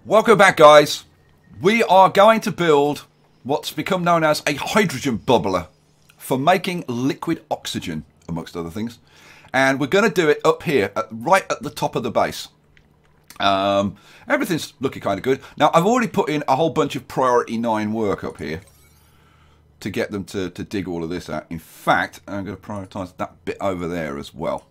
Welcome back, guys. We are going to build what's become known as a hydrogen bubbler for making liquid oxygen, amongst other things. And we're going to do it up here, right at the top of the base. Everything's looking kind of good. Now, I've already put in a whole bunch of priority 9 work up here to get them to dig all of this out. In fact, I'm going to prioritise that bit over there as well,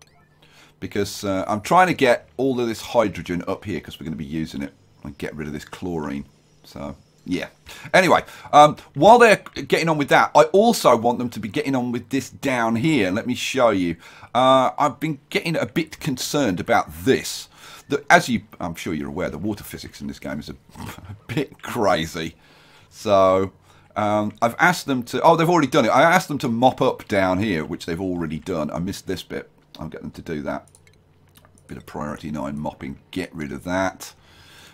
because I'm trying to get all of this hydrogen up here because we're going to be using it and get rid of this chlorine. So yeah, anyway, while they're getting on with that, I also want them to be getting on with this down here. Let me show you. I've been getting a bit concerned about this. As I'm sure you're aware, the water physics in this game is a bit crazy. So I've asked them to, they've already done it. I asked them to mop up down here, which they've already done. I missed this bit. I'll get them to do that. Bit of priority 9 mopping, get rid of that.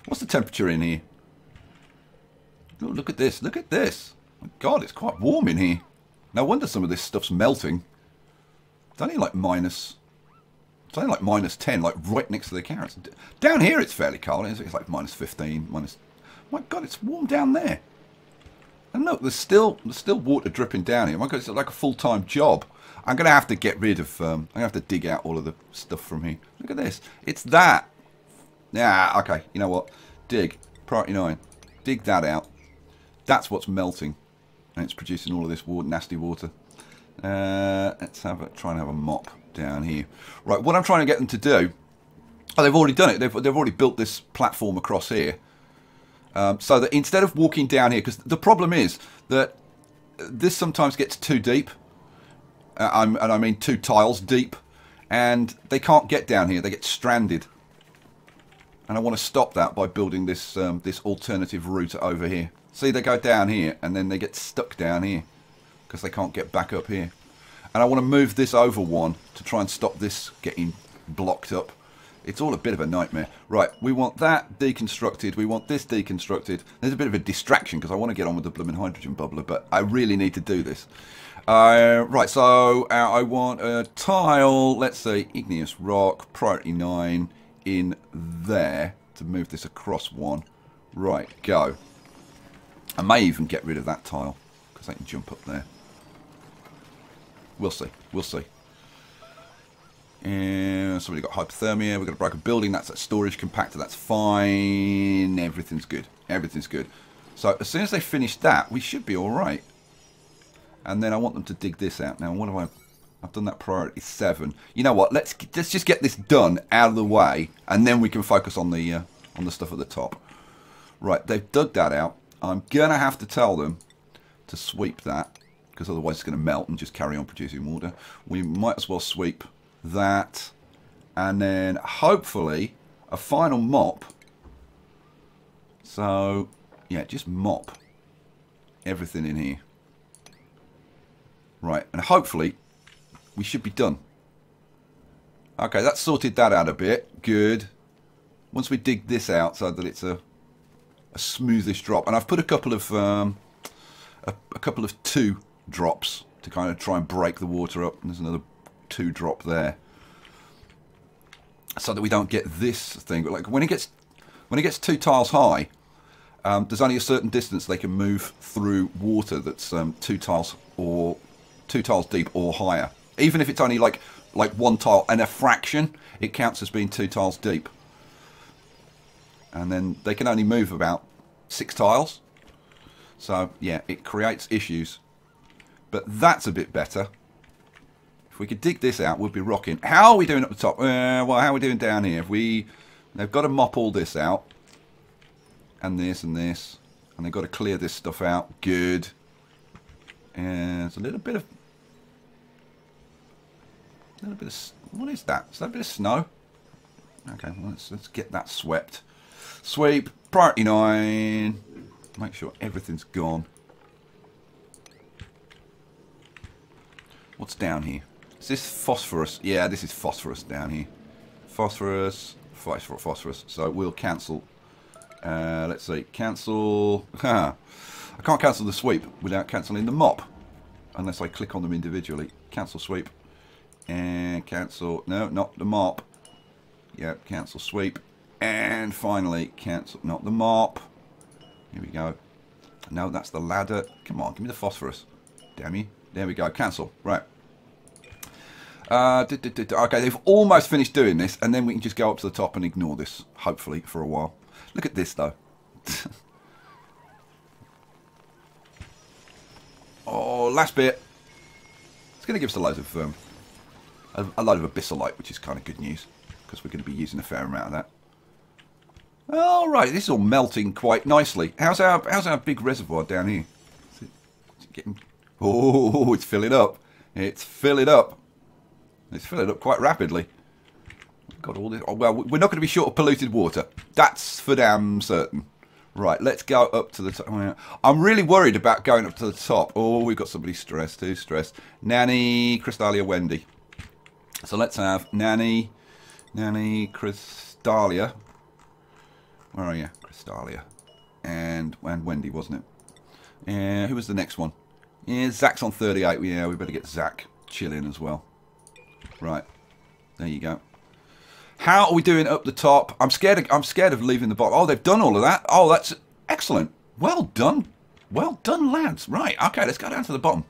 What's the temperature in here? Oh, look at this, look at this. My God, it's quite warm in here. No wonder some of this stuff's melting. It's only like minus 10, like right next to the carrots. Down here it's fairly cold. It's like minus 15, minus... My God, it's warm down there. And look, there's still water dripping down here. My God, it's like a full-time job. I'm going to have to get rid of... I'm going to have to dig out all of the stuff from here. Look at this. It's that. Yeah, okay. You know what? Dig. Priority 9. Dig that out. That's what's melting. And it's producing all of this water, nasty water. Let's try and have a mop down here. Right, what I'm trying to get them to do... Oh, they've already done it. They've already built this platform across here. So that instead of walking down here... Because the problem is that this sometimes gets too deep. And I mean 2 tiles deep. And they can't get down here. They get stranded. And I want to stop that by building this this alternative route over here. See, they go down here and then they get stuck down here because they can't get back up here. And I want to move this over one to try and stop this getting blocked up. It's all a bit of a nightmare. Right, we want that deconstructed. We want this deconstructed. There's a bit of a distraction because I want to get on with the blooming hydrogen bubbler, but I really need to do this. Right, so I want a tile, let's say igneous rock, priority 9 in there to move this across one. Right, go. I may even get rid of that tile because they can jump up there. We'll see. We'll see. And so we've got hypothermia. We've got a broken building. That's a storage compactor. That's fine. Everything's good. Everything's good. So as soon as they finish that, we should be all right. And then I want them to dig this out. Now, what have I... I've done that priority 7. You know what? Let's just get this done out of the way, and then we can focus on the stuff at the top. Right, they've dug that out. I'm gonna have to tell them to sweep that, because otherwise it's gonna melt and just carry on producing water. We might as well sweep that, and then hopefully a final mop. So yeah, just mop everything in here. Right, and hopefully we should be done. Okay, that's sorted that out a bit. Good. Once we dig this out so that it's a smoothish drop, and I've put a couple of 2 drops to kind of try and break the water up. And there's another 2 drop there, so that we don't get this thing. But like when it gets 2 tiles high, there's only a certain distance they can move through water that's 2 tiles deep or higher. Even if it's only like 1 tile and a fraction, it counts as being 2 tiles deep. And then they can only move about 6 tiles. So yeah, it creates issues. But that's a bit better. If we could dig this out, we'd be rocking. How are we doing up the top? Well, how are we doing down here? They've got to mop all this out. And this and this. And they've got to clear this stuff out. Good. And there's a little bit of... What is that? Is that a bit of snow? Okay, well, let's get that swept. Sweep, priority 9. Make sure everything's gone. What's down here? Is this phosphorus? Yeah, this is phosphorus down here. Phosphorus, phosphorus. So we'll cancel. Let's see, cancel. I can't cancel the sweep without cancelling the mop, unless I click on them individually. Cancel sweep. And cancel. No, not the mop. Yep, cancel sweep. And finally, cancel, not the mop. Here we go. No, that's the ladder. Come on, give me the phosphorus. Damn you. There we go, cancel. Right. Okay, they've almost finished doing this, and then we can just go up to the top and ignore this, hopefully, for a while. Look at this, though. Oh, last bit. It's going to give us a load of abyssalite, which is kind of good news, because we're going to be using a fair amount of that. All right, this is all melting quite nicely. How's our big reservoir down here? Is it getting? Oh, it's filling up. It's filling up. It's filling up quite rapidly. Got all this. Oh, well, we're not going to be short of polluted water. That's for damn certain. Right, let's go up to the top. I'm really worried about going up to the top. Oh, we've got somebody stressed. Who's stressed? Nanny, Crystalia, Wendy. So let's have Nanny, Crystalia. Where are you? Crystalia. And Wendy, wasn't it? Who was the next one? Yeah, Zach's on 38. Yeah, we better get Zach chilling as well. Right. There you go. How are we doing up the top? I'm scared of leaving the bottom. Oh, they've done all of that. Oh, that's excellent. Well done. Well done, lads. Right. Okay, let's go down to the bottom.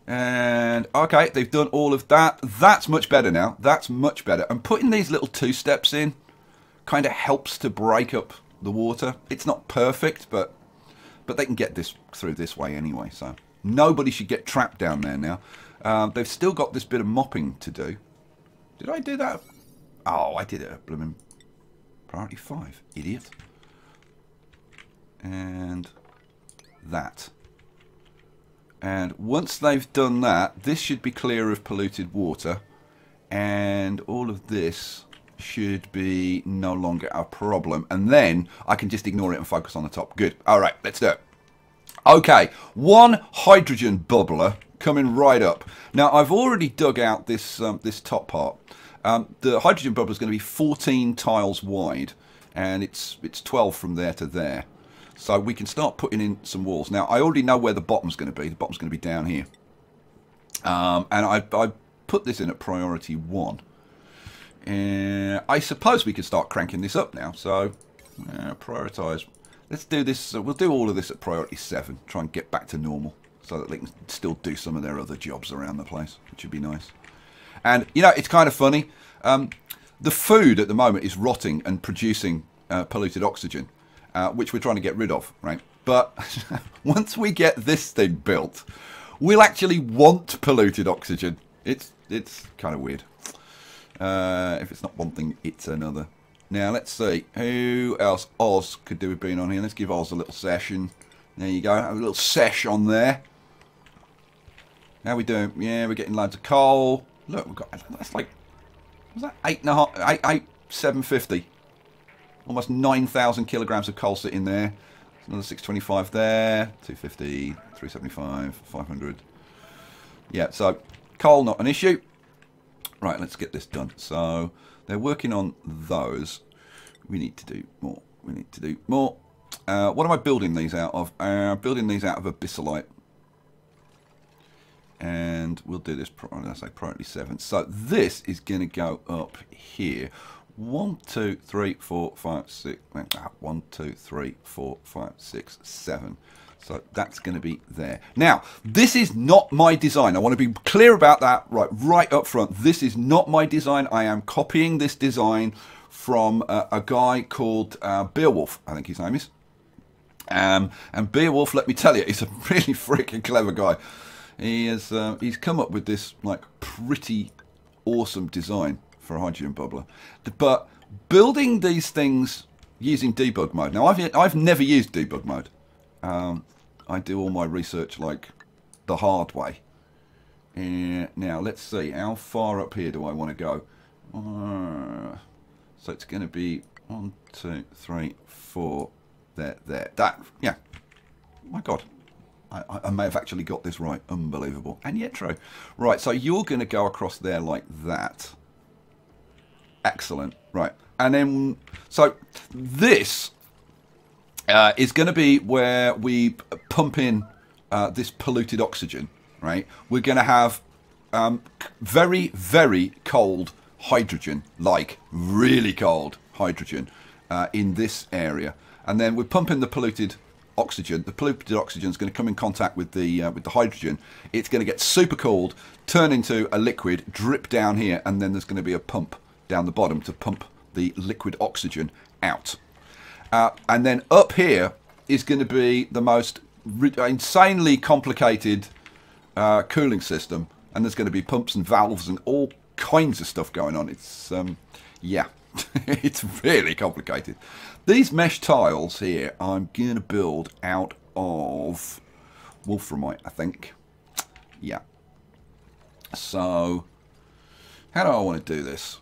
And, okay, they've done all of that. That's much better now. That's much better. And putting these little two steps in kind of helps to break up the water. It's not perfect, but they can get this through this way anyway. So nobody should get trapped down there now. They've still got this bit of mopping to do. Did I do that? Oh, I did it at blooming priority 5. Idiot. And that. And once they've done that, this should be clear of polluted water. And all of this should be no longer a problem. And then I can just ignore it and focus on the top. Good. All right, let's do it. Okay, one hydrogen bubbler coming right up. Now, I've already dug out this this top part. The hydrogen bubbler is going to be 14 tiles wide, and it's 12 from there to there. So we can start putting in some walls. Now, I already know where the bottom's going to be. The bottom's going to be down here. And I put this in at priority 1. I suppose we can start cranking this up now. So, prioritise. Let's do this. We'll do all of this at priority 7. Try and get back to normal, so that they can still do some of their other jobs around the place, which would be nice. And, you know, it's kind of funny. The food at the moment is rotting and producing polluted oxygen, which we're trying to get rid of, right? But once we get this thing built, we'll actually want polluted oxygen. It's kind of weird. If it's not one thing, it's another. Now, let's see. Who else? Oz could do with being on here. Let's give Oz a little session. There you go. Have a little sesh on there. How we doing? Yeah, we're getting loads of coal. Look, we've got, that's like, was that 750? Almost 9,000 kilograms of coal sitting there. Another 625 there. 250, 375, 500. Yeah, so coal not an issue. Right, let's get this done. So they're working on those. We need to do more. We need to do more. What am I building these out of? I'm building these out of abyssalite. And we'll do this, I say priority 7. So this is going to go up here. 1, 2, 3, 4, 5, 6. 1, 2, 3, 4, 5, 6, 7. So that's going to be there. Now, this is not my design. I want to be clear about that right up front. This is not my design. I am copying this design from a guy called Beowulf, I think his name is. And Beowulf, let me tell you, he's a really freaking clever guy. He has he's come up with this like pretty awesome design for a hydrogen bubbler. But building these things using debug mode. Now I've never used debug mode. I do all my research like the hard way. Now let's see, how far up here do I want to go? So it's going to be 1, 2, 3, 4. There. That, yeah. My God. I may have actually got this right. Unbelievable. And yet true. Right, so you're going to go across there like that. Excellent. Right. And then, so this is going to be where we pump in this polluted oxygen, right? We're going to have very, very cold hydrogen, like really cold hydrogen in this area. And then we're pumping the polluted oxygen. The polluted oxygen is going to come in contact with the hydrogen. It's going to get super cold, turn into a liquid, drip down here, and then there's going to be a pump down the bottom to pump the liquid oxygen out. And then up here is going to be the most insanely complicated cooling system, and there's going to be pumps and valves and all kinds of stuff going on. It's yeah, it's really complicated. These mesh tiles here I'm going to build out of wolframite, I think. Yeah. So how do I want to do this?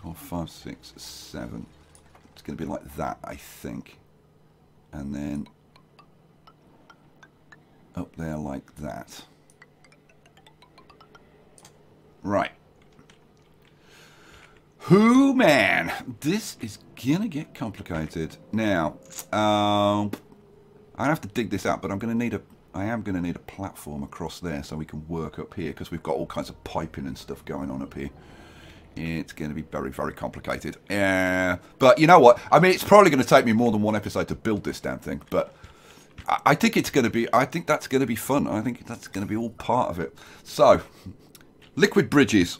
4, 5, 6, 7. It's going to be like that, I think. And then up there like that. Right. Whoo, man. This is going to get complicated. Now, I have to dig this out, but I am going to need a platform across there so we can work up here, because we've got all kinds of piping and stuff going on up here. It's going to be very, very complicated. But you know what? I mean, it's probably going to take me more than one episode to build this damn thing. But I think it's going to be. I think that's going to be fun. I think that's going to be all part of it. So, liquid bridges.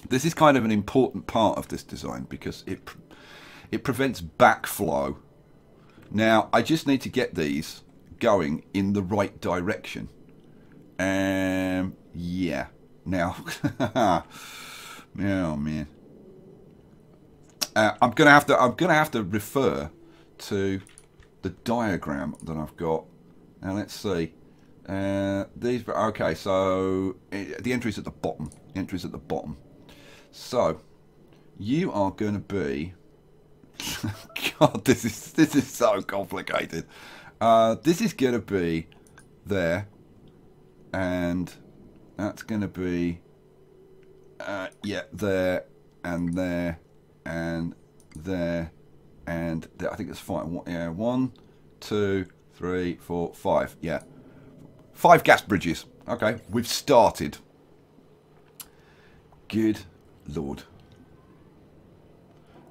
This is kind of an important part of this design because it prevents backflow. Now, I just need to get these going in the right direction. Yeah. Now. Oh man, I'm gonna have to refer to the diagram that I've got. Now let's see. These okay. So the entry's at the bottom. The entry's at the bottom. So you are going to be. God, this is so complicated. This is going to be there, and that's going to be. Yeah, there and there and there and there. I think it's 5. Yeah, 1, 2, 3, 4, 5. Yeah, 5 gas bridges. Okay, we've started. Good Lord.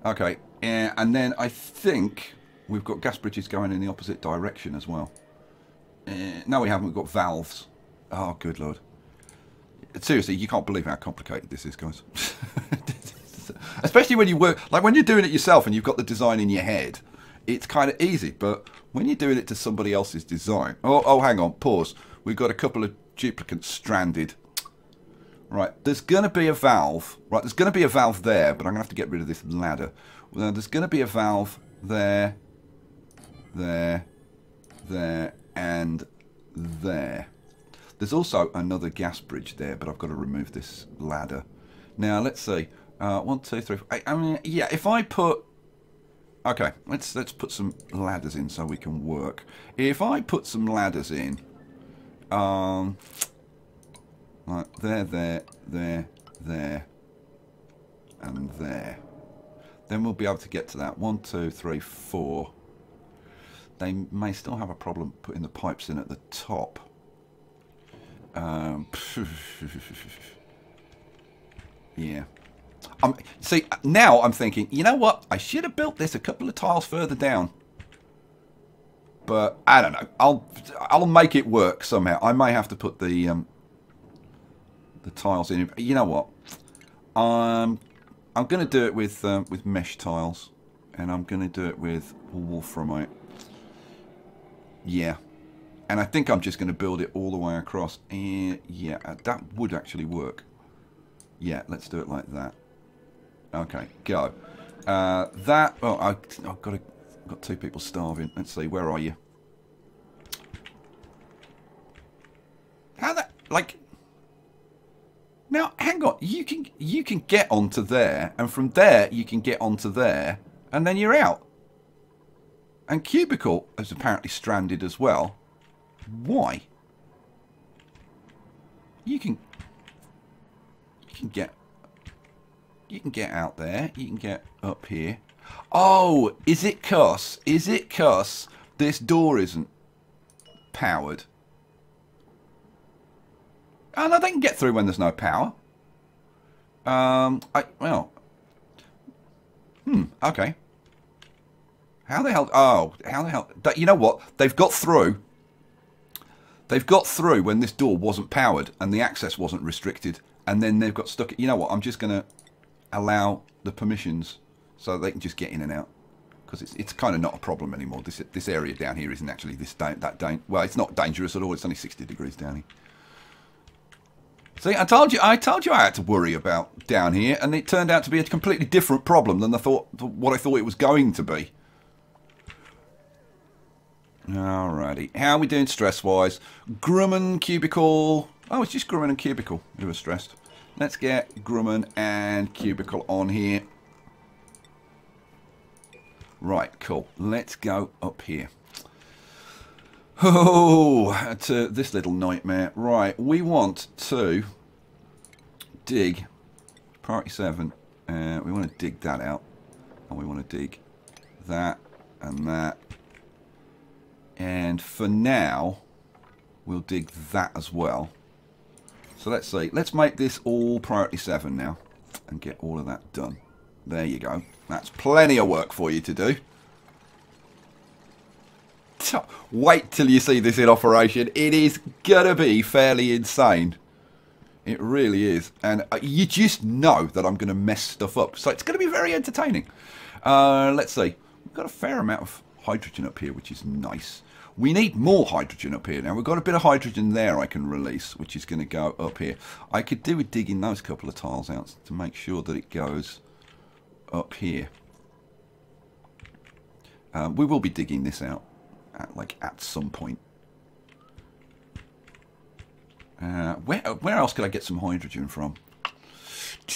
Okay, and then I think we've got gas bridges going in the opposite direction as well. No, we haven't. We've got valves. Oh, good Lord. Seriously, you can't believe how complicated this is, guys. Especially when you work, like when you're doing it yourself and you've got the design in your head, it's kind of easy. But when you're doing it to somebody else's design, oh, hang on, pause. We've got a couple of duplicates stranded. Right, there's going to be a valve. Right, there's going to be a valve there, but I'm going to have to get rid of this ladder. Well, there's going to be a valve there, there, there, and there. There's also another gas bridge there, but I've got to remove this ladder. Now, let's see. 1, 2, 3, 4. I mean, yeah, if I put... Okay, let's put some ladders in so we can work. If I put some ladders in... like there, there, and there. Then we'll be able to get to that. 1, 2, 3, 4. They may still have a problem putting the pipes in at the top. Yeah. See, now I'm thinking, you know what? I should have built this a couple of tiles further down. But I don't know. I'll make it work somehow. I may have to put the tiles in. You know what? I'm going to do it with mesh tiles, and I'm going to do it with wolframite. Yeah. And I think I'm just going to build it all the way across. Yeah, that would actually work. Yeah, let's do it like that. Okay, go. That. Oh, I've got 2 people starving. Let's see. Where are you? How that? Like. Now, hang on. You can get onto there, and from there you can get onto there, and then you're out. And Cubicle is apparently stranded as well. Why? You can get out there. You can get up here. Oh, is it 'cause this door isn't powered? Oh, no, they can get through when there's no power. Okay. How the hell? Oh, how the hell? You know what? They've got through. They've got through when this door wasn't powered and the access wasn't restricted, and then they've got stuck. You know what? I'm just going to allow the permissions so they can just get in and out, because it's kind of not a problem anymore. This area down here isn't actually well, it's not dangerous at all. It's only 60 degrees down here. See, I told you I had to worry about down here, and it turned out to be a completely different problem than what I thought it was going to be. Alrighty, how are we doing stress-wise? Grumman, Cubicle. Oh, it's just Grumman and Cubicle who are stressed. Let's get Grumman and Cubicle on here. Right, cool. Let's go up here. Oh, to this little nightmare. Right, we want to dig priority 7. We want to dig that out, and we want to dig that and that. And for now, we'll dig that as well. So let's see. Let's make this all priority 7 now and get all of that done. There you go. That's plenty of work for you to do. Wait till you see this in operation. It is going to be fairly insane. It really is. And you just know that I'm going to mess stuff up. So it's going to be very entertaining. Let's see. We've got a fair amount of hydrogen up here, which is nice. We need more hydrogen up here now. We've got a bit of hydrogen there I can release, which is going to go up here. I could do with digging those couple of tiles out to make sure that it goes up here. We will be digging this out at some point. Where else could I get some hydrogen from? I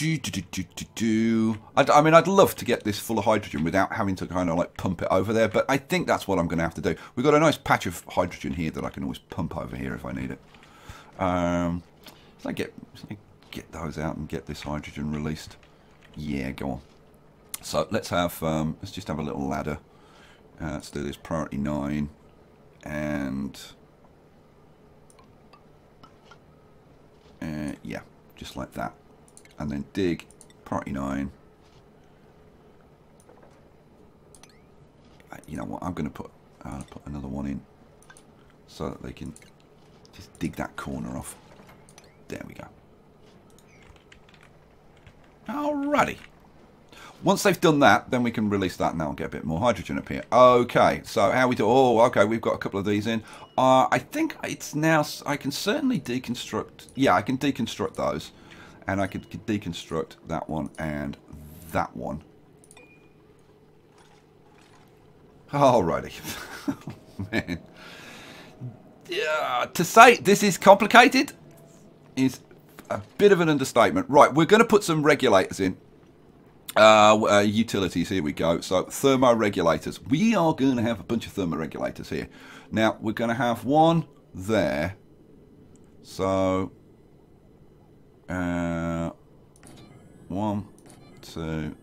mean, I'd love to get this full of hydrogen without having to kind of like pump it over there, but I think that's what I'm going to have to do. We've got a nice patch of hydrogen here that I can always pump over here if I need it. So I get those out and get this hydrogen released. Yeah, go on. So let's just have a little ladder. Let's do this priority 9 and yeah, just like that. And then dig priority 9. You know what? I'm going to put another one in so that they can just dig that corner off. There we go. Alrighty. Once they've done that, then we can release that now and get a bit more hydrogen up here. Okay, so how we do? Oh, okay, we've got a couple of these in. I think it's now. I can certainly deconstruct. Yeah, I can deconstruct those. And I could deconstruct that one and that one. Alrighty. Man. Yeah, to say this is complicated is a bit of an understatement. Right, we're going to put some regulators in. Utilities, here we go. So, thermoregulators. We are going to have a bunch of thermoregulators here. Now, we're going to have one there. So... 1, 2,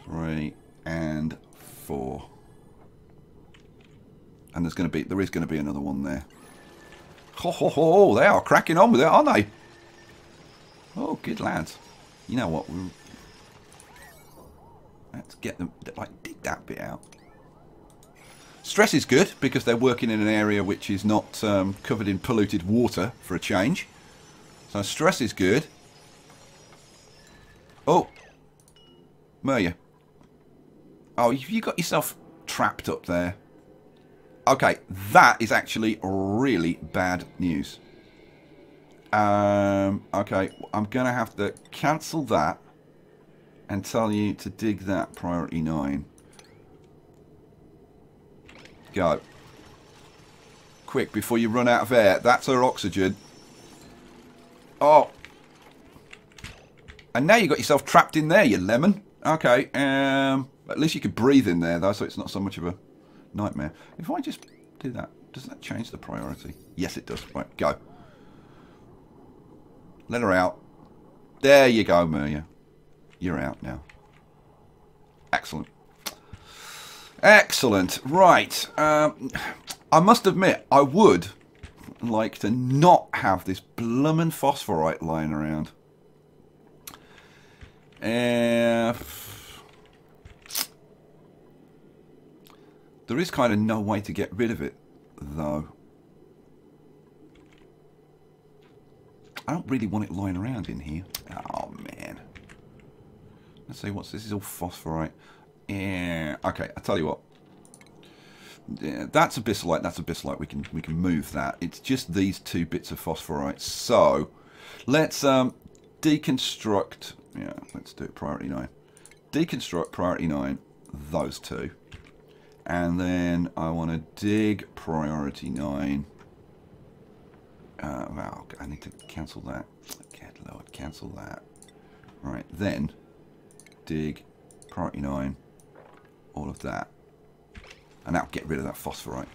3, and 4. And there is going to be another one there. Ho ho ho! They are cracking on with it, aren't they? Oh, good lads. You know what? Let's get them. Like, dig that bit out. Stress is good because they're working in an area which is not covered in polluted water for a change. So stress is good. Oh, Merya. Oh, you got yourself trapped up there. Okay, that is actually really bad news. Okay, I'm going to have to cancel that and tell you to dig that priority 9. Go. Quick, before you run out of air. That's her oxygen. Oh. And now you got yourself trapped in there, you lemon. Okay, at least you could breathe in there, though, so it's not so much of a nightmare. If I just do that, does that change the priority? Yes, it does. Right, go. Let her out. There you go, Merya. You're out now. Excellent. Excellent. Right. I must admit, I would like to not have this bloomin' phosphorite lying around. There is kind of no way to get rid of it, though. I don't really want it lying around in here. Oh, man. Let's see, what's this? This is all phosphorite. Yeah. Okay, I'll tell you what. Yeah, that's abyssalite, that's abyssalite. We can move that. It's just these two bits of phosphorite. So, let's deconstruct. Yeah, let's do it priority 9. Deconstruct priority 9, those two. And then I want to dig priority 9. Wow, I need to cancel that. Good Lord, cancel that. Right, then dig priority 9, all of that. And that'll get rid of that phosphorite.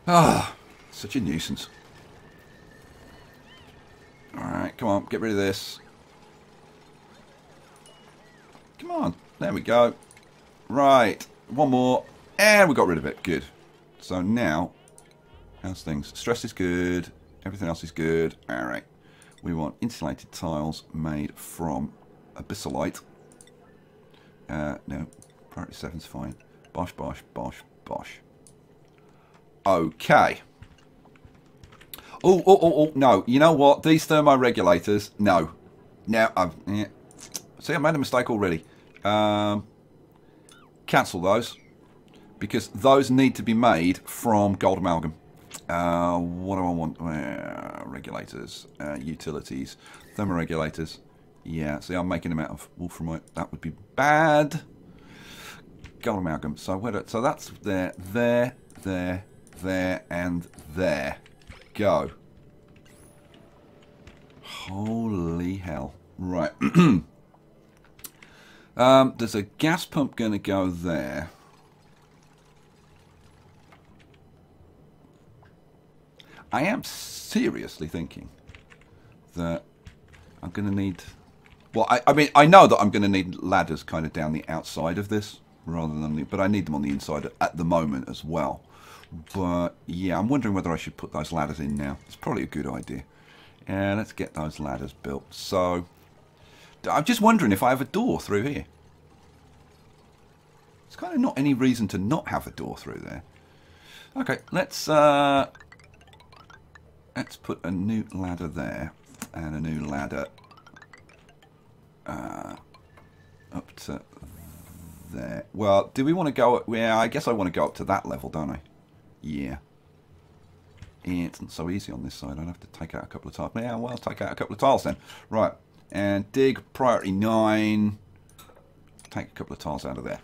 Ah, such a nuisance. Alright, come on, get rid of this. Come on, there we go. Right, one more. And we got rid of it, good. So now, how's things? Stress is good, everything else is good. Alright, we want insulated tiles made from abyssalite. No, priority 7's fine. Bosh, bosh, bosh, bosh. Okay. Oh, no. You know what? These thermoregulators, no. Now, yeah. See, I made a mistake already. Cancel those. Because those need to be made from gold amalgam. What do I want? Regulators. Utilities. Thermoregulators. Yeah, see, I'm making them out of wolframite. That would be bad. Gold amalgam. So, so that's there, and there. Go. Holy hell. Right. There's a gas pump going to go there. I am seriously thinking that I'm going to need... Well, I mean, I know that I'm going to need ladders kind of down the outside of this, rather than the... But I need them on the inside at the moment as well. But, yeah, I'm wondering whether I should put those ladders in now. It's probably a good idea. Yeah, let's get those ladders built. So, I'm just wondering if I have a door through here. There's kind of not any reason to not have a door through there. Okay, let's put a new ladder there. And a new ladder up to there. Well, do we want to go... Yeah, I guess I want to go up to that level, don't I? Yeah. It's not so easy on this side. I'd have to take out a couple of tiles. Yeah, well, I'll take out a couple of tiles then. Right. And dig priority 9. Take a couple of tiles out of there.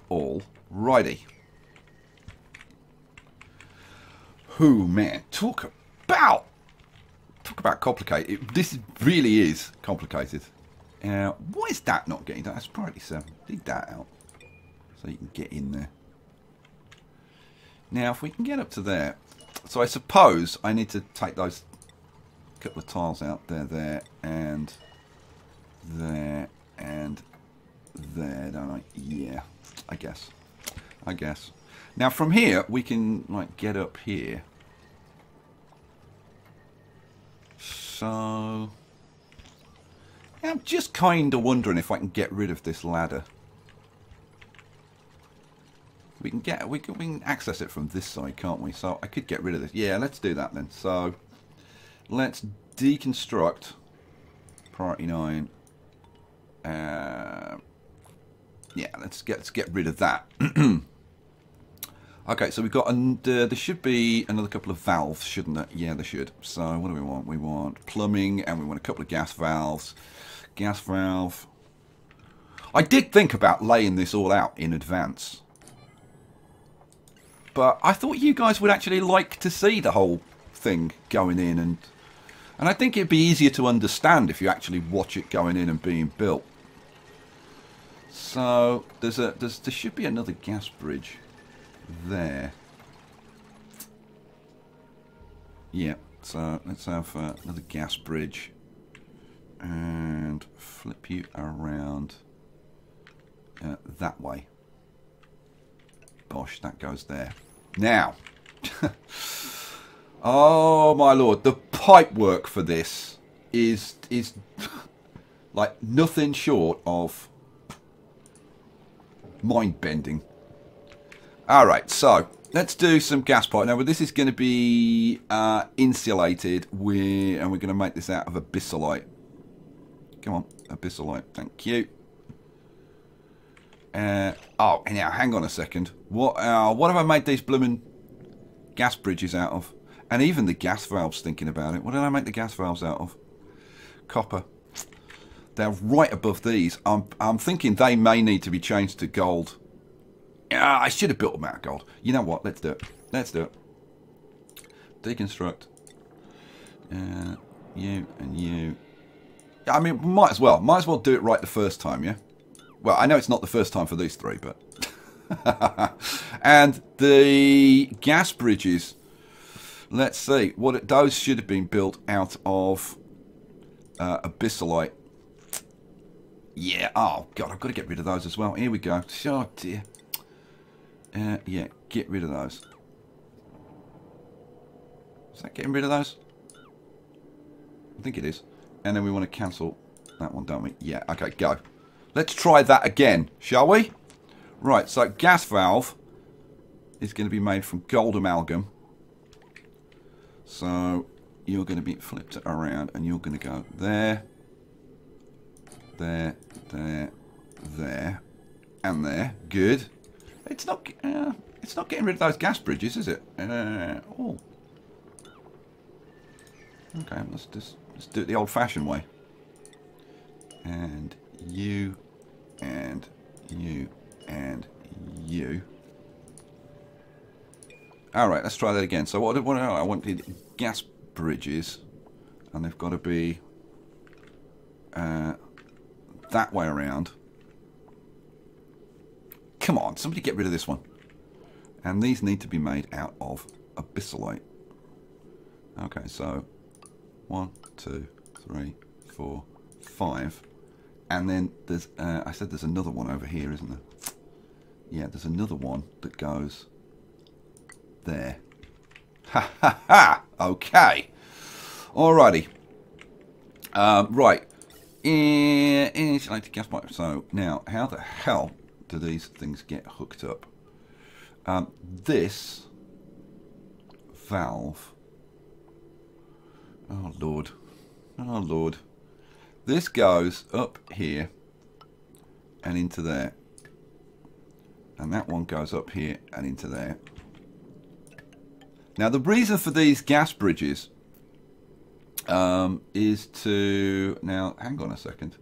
All righty. Who, man. Talk about complicated. This really is complicated. Why is that not getting done? That's priority 7. Dig that out. So you can get in there. Now, if we can get up to there, so I suppose I need to take those couple of tiles out there, and there, and there, don't I? Yeah, I guess. Now, from here, we can, like, get up here. So, yeah, I'm just kind of wondering if I can get rid of this ladder. We can access it from this side, can't we? So I could get rid of this. Yeah, let's do that then. So let's deconstruct priority 9. Yeah, let's get rid of that. Okay, so we've got there should be another couple of valves, shouldn't there? Yeah, there should. So what do we want? We want plumbing, and we want a couple of gas valves. Gas valve. I did think about laying this all out in advance. But I thought you guys would actually like to see the whole thing going in, and I think it'd be easier to understand if you actually watch it going in and being built. So there should be another gas bridge there. Yeah, so let's have another gas bridge and flip you around that way. Bosh, that goes there. Now, Oh my lord, the pipe work for this is like nothing short of mind-bending. Alright, so let's do some gas pipe. Now this is going to be insulated and we're going to make this out of abyssalite. Come on, abyssalite, thank you. Oh, now hang on a second. What have I made these blooming gas bridges out of? And even the gas valves, thinking about it. What did I make the gas valves out of? Copper. They're right above these. I'm thinking they may need to be changed to gold. Yeah, I should have built them out of gold. You know what? Let's do it. Let's do it. Deconstruct. You and you. I mean, might as well. Might as well do it right the first time, yeah? Well, I know it's not the first time for these three, but... And the gas bridges... Let's see. Those should have been built out of abyssalite. Yeah. Oh, God. I've got to get rid of those as well. Here we go. Oh, dear. Yeah. Get rid of those. Is that getting rid of those? I think it is. And then we want to cancel that one, don't we? Yeah. Okay, go. Let's try that again, shall we? Right. So, gas valve is going to be made from gold amalgam. So you're going to be flipped around and you're going to go there, there, there, there, and there. Good. It's not getting rid of those gas bridges, is it? Oh. Okay, let's do it the old-fashioned way. And you, and you, and you. Alright, let's try that again. So what I wanted gas bridges, and they've got to be that way around. Come on, somebody get rid of this one. And these need to be made out of abyssalite. Okay, so 1, 2, 3, 4, 5. And then there's, I said there's another one over here, isn't there? Yeah, there's another one that goes... there. Ha ha ha! Okay. Alrighty. Right. Insulated gas pipe. So, now, how the hell do these things get hooked up? This valve... oh, Lord. Oh, Lord. This goes up here and into there. And that one goes up here and into there. Now, the reason for these gas bridges is to... now, hang on a second.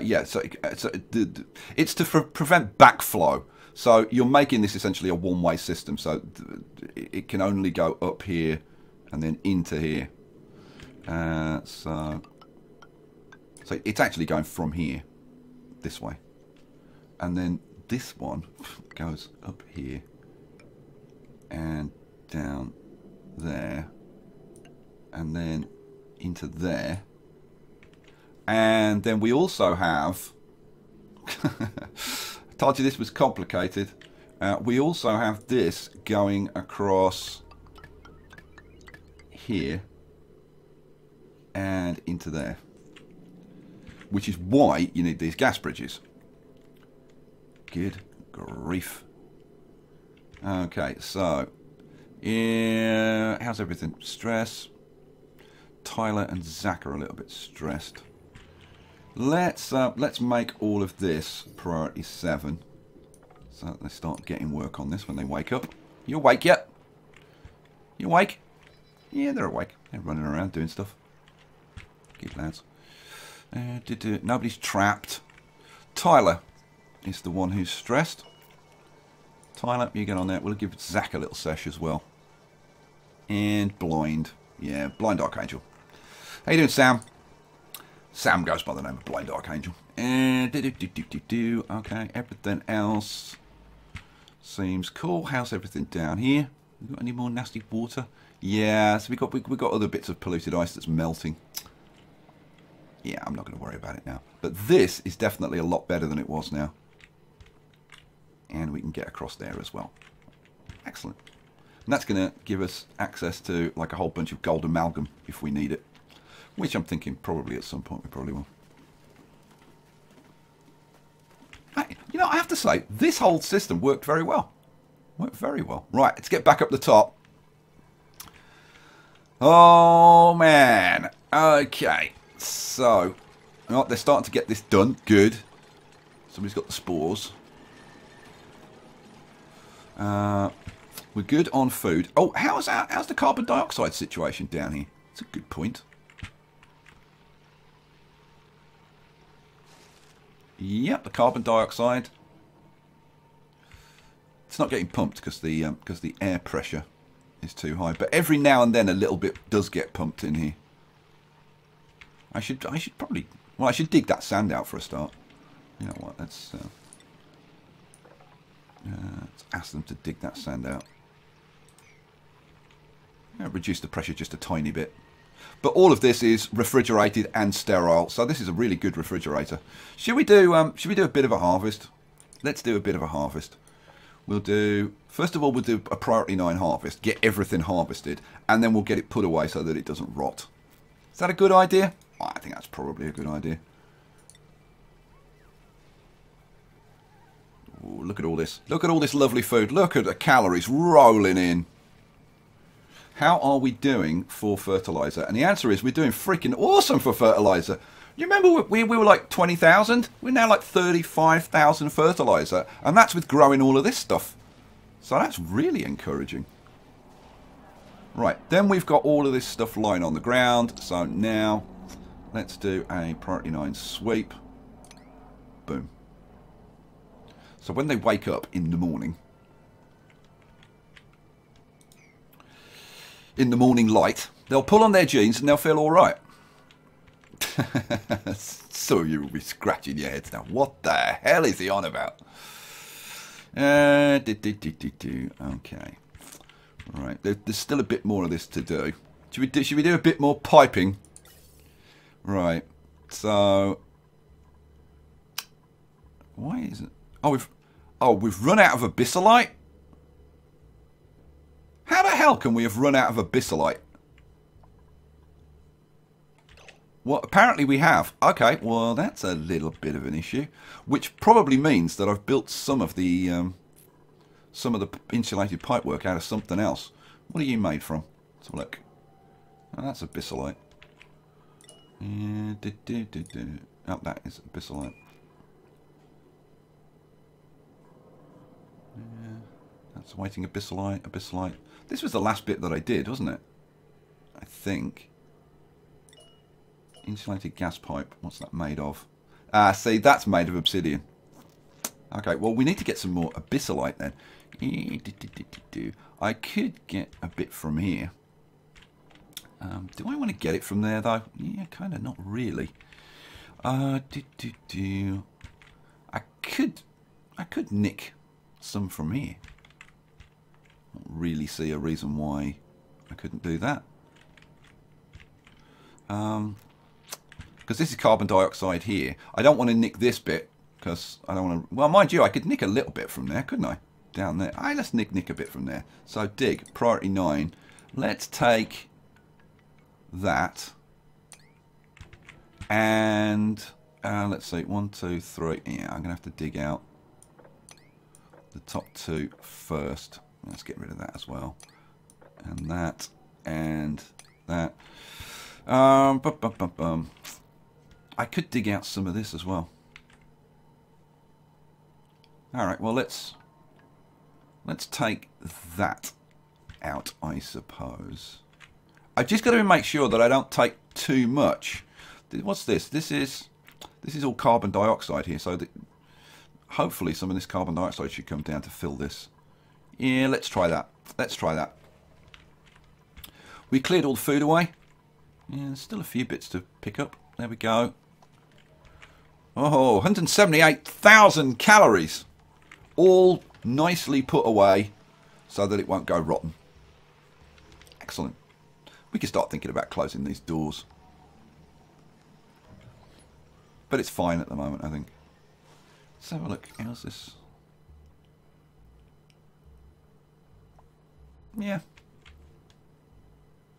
Yeah, so it's to prevent backflow. So you're making this essentially a one-way system. So it can only go up here and then into here. So it's actually going from here, this way. And then this one goes up here and down there, and then into there, and then we also have I told you this was complicated. We also have this going across here and into there, which is why you need these gas bridges. Good grief. Okay, so yeah, how's everything? Stress. Tyler and Zach are a little bit stressed. Let's make all of this priority 7, so that they start getting work on this when they wake up. You awake yet? You awake? Yeah, they're awake. They're running around doing stuff. Good lads. Nobody's trapped. Tyler is the one who's stressed. Tyler, you get on there. We'll give Zach a little sesh as well. And Blind. Yeah, Blind Archangel. How you doing, Sam? Sam goes by the name of Blind Archangel. And okay, everything else seems cool. How's everything down here? We got any more nasty water? Yeah, so we got other bits of polluted ice that's melting. Yeah, I'm not going to worry about it now. But this is definitely a lot better than it was now. And we can get across there as well. Excellent. And that's going to give us access to like a whole bunch of gold amalgam if we need it. Which I'm thinking probably at some point we probably will. You know, I have to say, this whole system worked very well. Worked very well. Right, let's get back up the top. Oh, man. Okay. So, oh, they're starting to get this done. Good. Somebody's got the spores. We're good on food. Oh, how's the carbon dioxide situation down here? That's a good point. Yep, the carbon dioxide. It's not getting pumped because the air pressure is too high. But every now and then a little bit does get pumped in here. I should probably, well, I should dig that sand out for a start. You know what? Let's ask them to dig that sand out. Yeah, reduce the pressure just a tiny bit. But all of this is refrigerated and sterile, so this is a really good refrigerator. Should we do a bit of a harvest? Let's do a bit of a harvest. We'll do, first of all, we'll do a priority 9 harvest, get everything harvested, and then we'll get it put away so that it doesn't rot. Is that a good idea? Oh, I think that's probably a good idea. Ooh, look at all this. Look at all this lovely food. Look at the calories rolling in. How are we doing for fertilizer? And the answer is we're doing freaking awesome for fertilizer. You remember we were like 20,000? We're now like 35,000 fertilizer. And that's with growing all of this stuff. So that's really encouraging. Right, then we've got all of this stuff lying on the ground. So now let's do a priority 9 sweep. Boom. So when they wake up in the morning, light, they'll pull on their jeans and they'll feel all right. So you will be scratching your heads now. What the hell is he on about? Okay. Right. There's still a bit more of this to do. Should we do a bit more piping? Right. So why is it? We've run out of abyssalite. How the hell can we have run out of abyssalite? Well, apparently we have. Okay, well, that's a little bit of an issue, which probably means that I've built some of the insulated pipework out of something else. What are you made from? Let's have a look. Oh, that's abyssalite. Oh, that is abyssalite. That's waiting abyssalite. This was the last bit that I did, wasn't it? I think. Insulated gas pipe. What's that made of? Ah, see, that's made of obsidian. Okay, well, we need to get some more abyssalite then. I could get a bit from here. Do I want to get it from there, though? Yeah, kind of, not really. I could nick some from here. Don't really see a reason why I couldn't do that. Because this is carbon dioxide here. I don't want to nick this bit because I don't want to. Well, mind you, I could nick a little bit from there, couldn't I? Down there. Aye, let's nick a bit from there. So dig priority 9. Let's take that and let's see, 1, 2, 3. Yeah, I'm gonna have to dig out the top 2 first. Let's get rid of that as well. And that. And that. I could dig out some of this as well. Alright, well let's take that out, I suppose. I've just got to make sure that I don't take too much. What's this? This is all carbon dioxide here, so hopefully some of this carbon dioxide should come down to fill this. Yeah, let's try that. Let's try that. We cleared all the food away. Yeah, there's still a few bits to pick up. There we go. Oh, 178,000 calories. All nicely put away so that it won't go rotten. Excellent. We can start thinking about closing these doors. But it's fine at the moment, I think. Let's have a look. How's this? Yeah.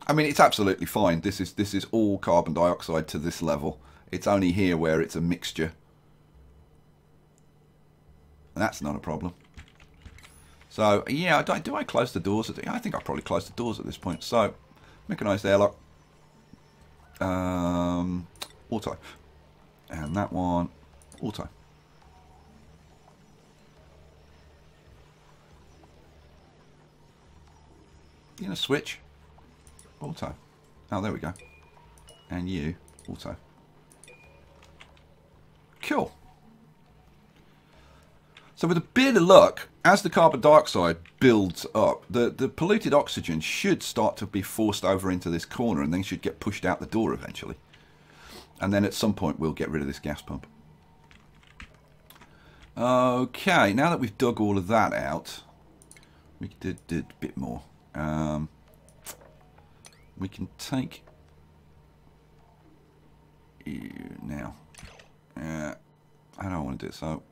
I mean, it's absolutely fine. This is all carbon dioxide to this level. It's only here where it's a mixture. And that's not a problem. So, yeah, do I close the doors? I think I probably close the doors at this point. So, mechanised airlock. Auto. And that one, auto. You gonna switch? Auto. Oh, there we go. And you, auto. Cool. So with a bit of luck, as the carbon dioxide builds up, the polluted oxygen should start to be forced over into this corner and then should get pushed out the door eventually. And then at some point we'll get rid of this gas pump. Okay, now that we've dug all of that out, we did a bit more. We can take you now. I don't want to do it. So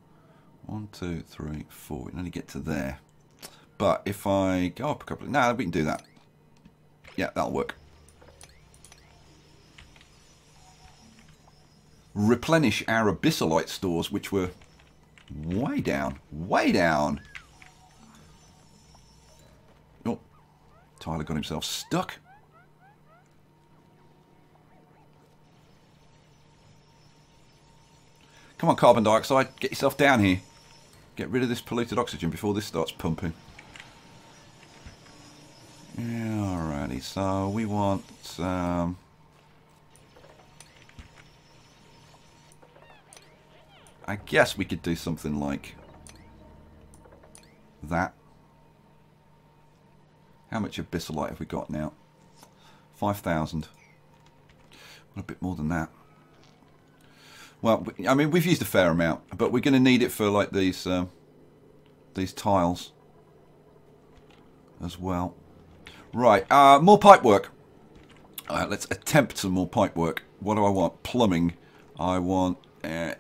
1, 2, 3, 4. We can only get to there. But if I go up a couple of... No, we can do that. Yeah, that'll work. Replenish our abyssalite stores, which were way down. Way down. Oh, Tyler got himself stuck. Come on, carbon dioxide. Get yourself down here. Get rid of this polluted oxygen before this starts pumping. Yeah, alrighty. So we want... I guess we could do something like that. How much abyssalite have we got now? 5,000. Well, a bit more than that. Well, I mean, we've used a fair amount, but we're going to need it for like these tiles as well. Right, more pipe work. Let's attempt some more pipe work. What do I want? Plumbing. I want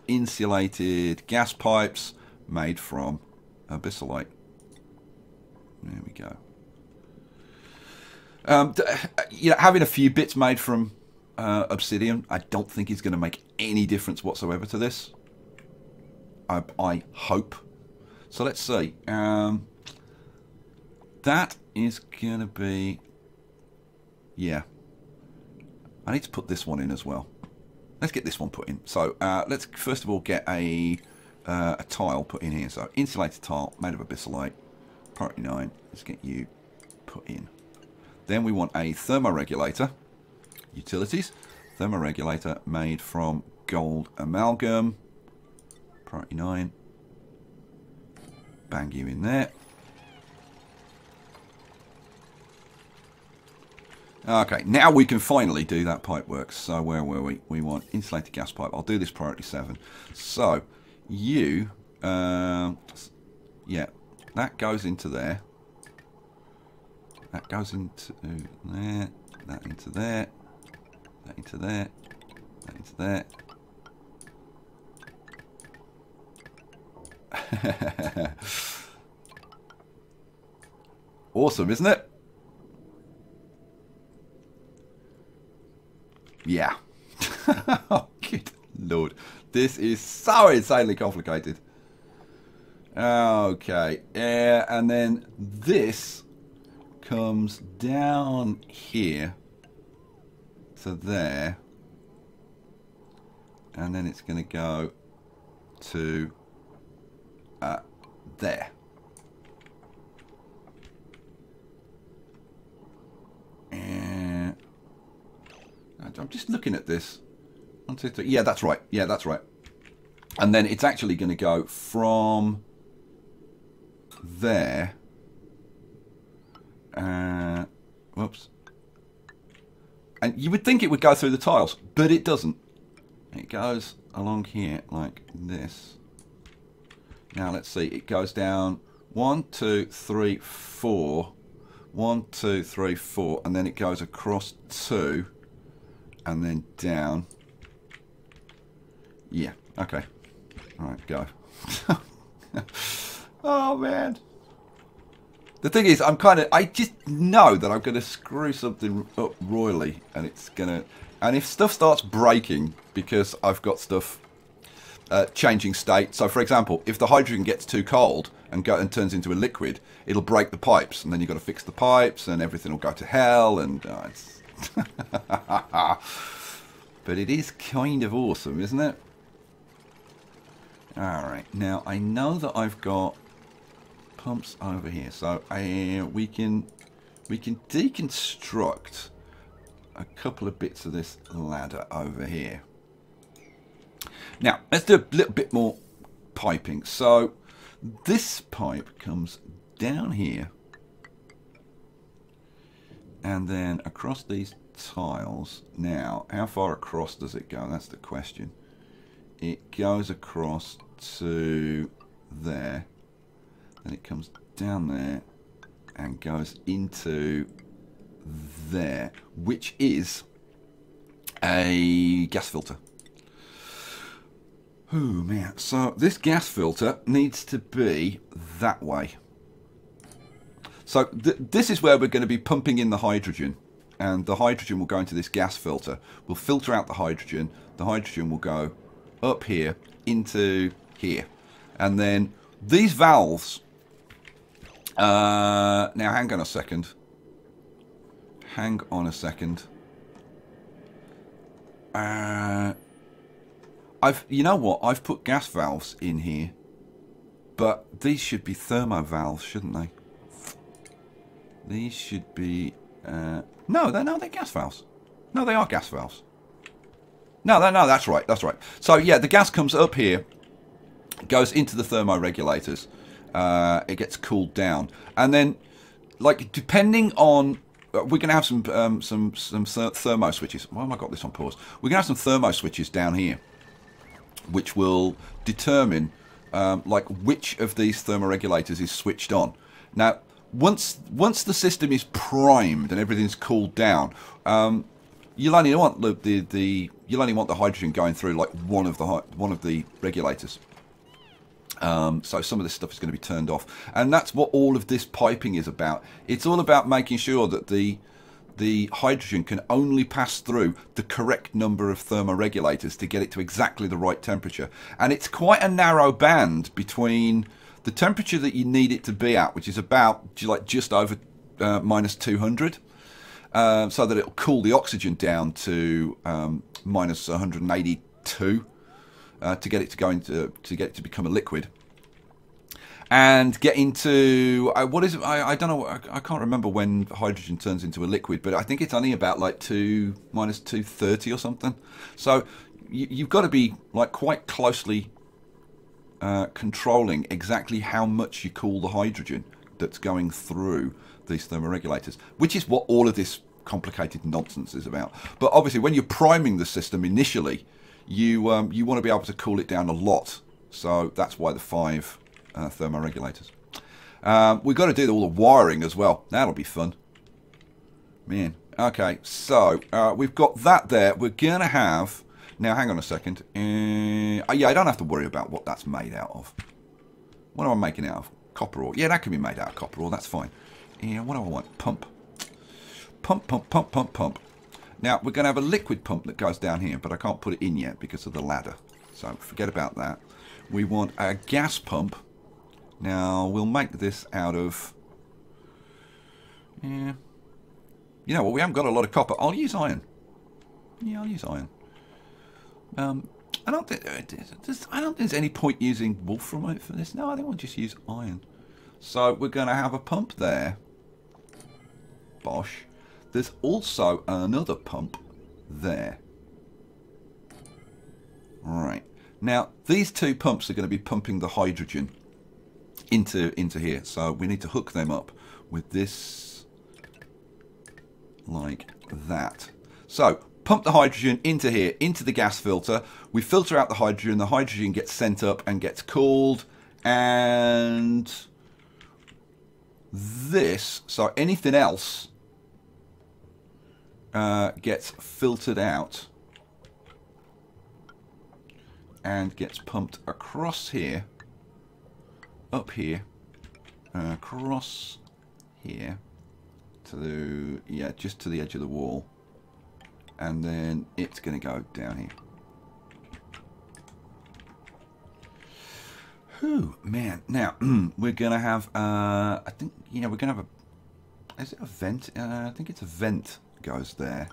insulated gas pipes made from abyssalite. There we go. You know, having a few bits made from obsidian, I don't think is going to make any difference whatsoever to this. I hope. So let's see. That is going to be... Yeah. I need to put this one in as well. Let's get this one put in. So let's first of all get a tile put in here. So insulated tile made of abyssalite. Priority 9. Let's get you put in. Then we want a thermoregulator. Utilities. Thermoregulator made from gold amalgam. Priority 9. Bang you in there. Okay, now we can finally do that pipe work. So where were we? We want insulated gas pipe. I'll do this priority 7. So you, yeah, that goes into there. That goes into there. That into there. That into there. That into there. Awesome, isn't it? Yeah. Oh, good Lord. This is so insanely complicated. Okay. And then this comes down here to there. And then it's going to go to there. And I'm just looking at this. 1, 2, 3. Yeah, that's right. Yeah, that's right. And then it's actually going to go from there. Whoops. And you would think it would go through the tiles, but it doesn't. It goes along here like this. Now let's see. It goes down 1, 2, 3, 4. 1, 2, 3, 4. And then it goes across 2. And then down. Yeah, okay. Alright, go. Oh, man. The thing is, I just know that I'm going to screw something up royally, and it's going to, and if stuff starts breaking because I've got stuff changing state. So, for example, if the hydrogen gets too cold and turns into a liquid, it'll break the pipes, and then you've got to fix the pipes, and everything will go to hell, and it's... But it is kind of awesome, isn't it? Alright, now I know that I've got pumps over here, so we can deconstruct a couple of bits of this ladder over here. Now, let's do a little bit more piping. So, this pipe comes down here, and then across these tiles. Now, how far across does it go? That's the question. It goes across to there, then it comes down there and goes into there, which is a gas filter. Oh man, so this gas filter needs to be that way. So this is where we're going to be pumping in the hydrogen, and the hydrogen will go into this gas filter. We'll filter out the hydrogen will go up here into here, and then these valves, now hang on a second, you know what, I've put gas valves in here, but these should be thermo valves, shouldn't they? These should be no, they're gas valves. No, they are gas valves. No, that's right. So yeah, the gas comes up here, goes into the thermoregulators. It gets cooled down, and then, like, depending on, we're going to have some thermo switches. Why have I got this on pause? We're going to have some thermo switches down here, which will determine like which of these thermoregulators is switched on. Now, once the system is primed and everything's cooled down, you'll only want the hydrogen going through like one of the regulators. So some of this stuff is going to be turned off, and that's what all of this piping is about. It's all about making sure that the hydrogen can only pass through the correct number of thermoregulators to get it to exactly the right temperature. And it's quite a narrow band between the temperature that you need it to be at, which is about just over minus 200, so that it'll cool the oxygen down to minus 182 to get it to become a liquid. And get into what is it? I don't know. I can't remember when hydrogen turns into a liquid, but I think it's only about like minus 230 or something. So you've got to be like quite closely controlling exactly how much you cool the hydrogen that's going through these thermoregulators, which is what all of this complicated nonsense is about. But obviously, when you're priming the system initially, you want to be able to cool it down a lot. So that's why the 5 thermoregulators. We've got to do all the wiring as well. That'll be fun, man. Okay, so we've got that there. We're gonna have, now hang on a second. Yeah, I don't have to worry about what that's made out of. What am I making it out of? Copper ore. Yeah, that can be made out of copper ore. That's fine. Yeah, what do I want? Pump. Pump. Now we're gonna have a liquid pump that goes down here, but I can't put it in yet because of the ladder. So forget about that. We want a gas pump. Now, we'll make this out of... Yeah. You know what, we haven't got a lot of copper. I'll use iron. Yeah, I'll use iron. I don't think there's any point using wolframite for this. No, I think we'll just use iron. So, we're going to have a pump there. Bosh. There's also another pump there. Right. Now, these two pumps are going to be pumping the hydrogen into here, so we need to hook them up with this like that. So pump the hydrogen into here, into the gas filter. We filter out the hydrogen gets sent up and gets cooled, and this, so anything else gets filtered out and gets pumped across here, up here, across here to, yeah, just to the edge of the wall. And then it's going to go down here. Whew, man. Now, we're going to have, I think, you know, we're going to have a, is it a vent? I think it's a vent goes there.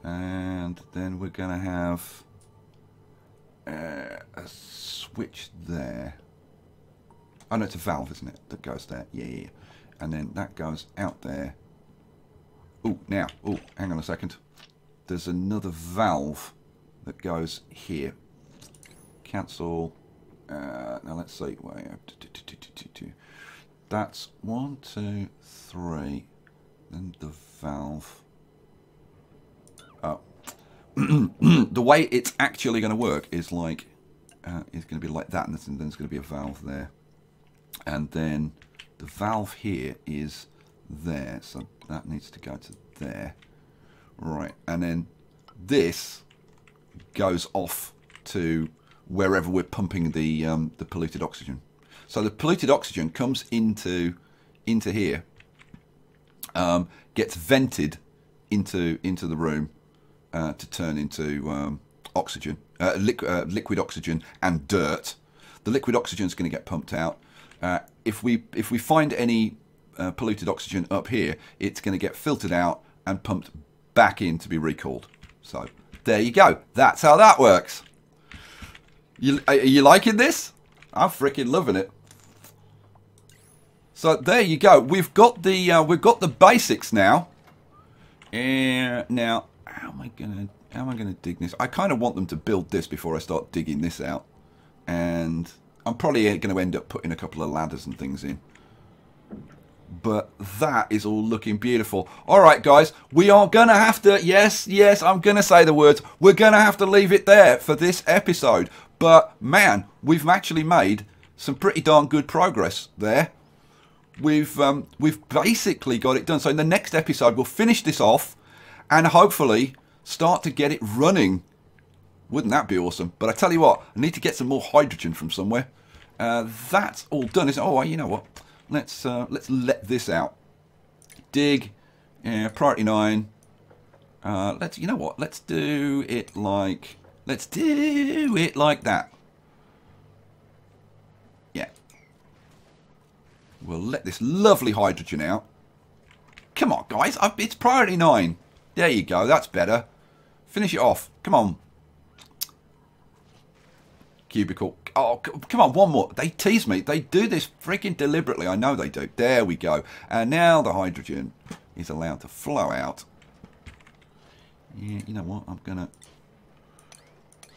And then we're going to have a switch there. Oh, no, it's a valve, isn't it, that goes there? Yeah, yeah. And then that goes out there. Oh, now, oh, hang on a second. There's another valve that goes here. Cancel. Now let's see. That's 1, 2, 3. Then the valve. Oh. The way it's actually going to work is like, it's going to be like that, and then there's going to be a valve there. And then the valve here is there, so that needs to go to there. Right, and then this goes off to wherever we're pumping the polluted oxygen. So the polluted oxygen comes into here, gets vented into the room to turn into oxygen, liquid oxygen and dirt. The liquid oxygen is going to get pumped out. If we find any polluted oxygen up here, it's going to get filtered out and pumped back in to be recalled. So there you go. That's how that works. Are you liking this? I'm freaking loving it. So there you go. We've got the basics now. And now, how am I gonna dig this? I kind of want them to build this before I start digging this out. And I'm probably going to end up putting a couple of ladders and things in. But that is all looking beautiful. All right, guys, we are going to have to, yes, I'm going to say the words. We're going to have to leave it there for this episode. But, man, we've actually made some pretty darn good progress there. We've basically got it done. So in the next episode, we'll finish this off and hopefully start to get it running. Wouldn't that be awesome? But I tell you what, I need to get some more hydrogen from somewhere. That's all done, isn't it? Oh, you know what? Let's let this out. Dig, priority 9. You know what? Let's do it like that. Yeah. We'll let this lovely hydrogen out. Come on, guys. It's priority 9. There you go. That's better. Finish it off. Come on. Cubicle. Oh, come on, one more. They tease me. They do this freaking deliberately. I know they do. There we go. And now the hydrogen is allowed to flow out. Yeah, you know what? I'm going to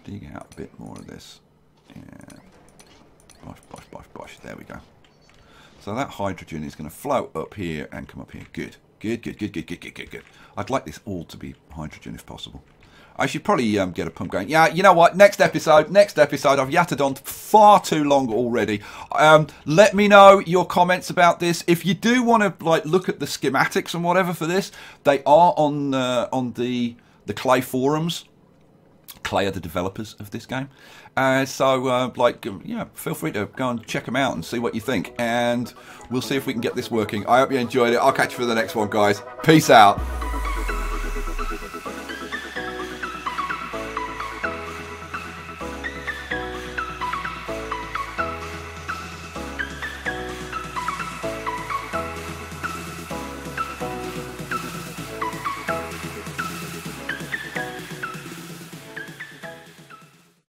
dig out a bit more of this. Yeah. Bosh. There we go. So that hydrogen is going to flow up here and come up here. Good. I'd like this all to be hydrogen if possible. I should probably get a pump going. Yeah, you know what? Next episode. I've yattered on far too long already. Let me know your comments about this. If you do want to look at the schematics and whatever for this, they are on the Klei forums. Klei are the developers of this game. Feel free to go and check them out and see what you think. And we'll see if we can get this working. I hope you enjoyed it. I'll catch you for the next one, guys. Peace out.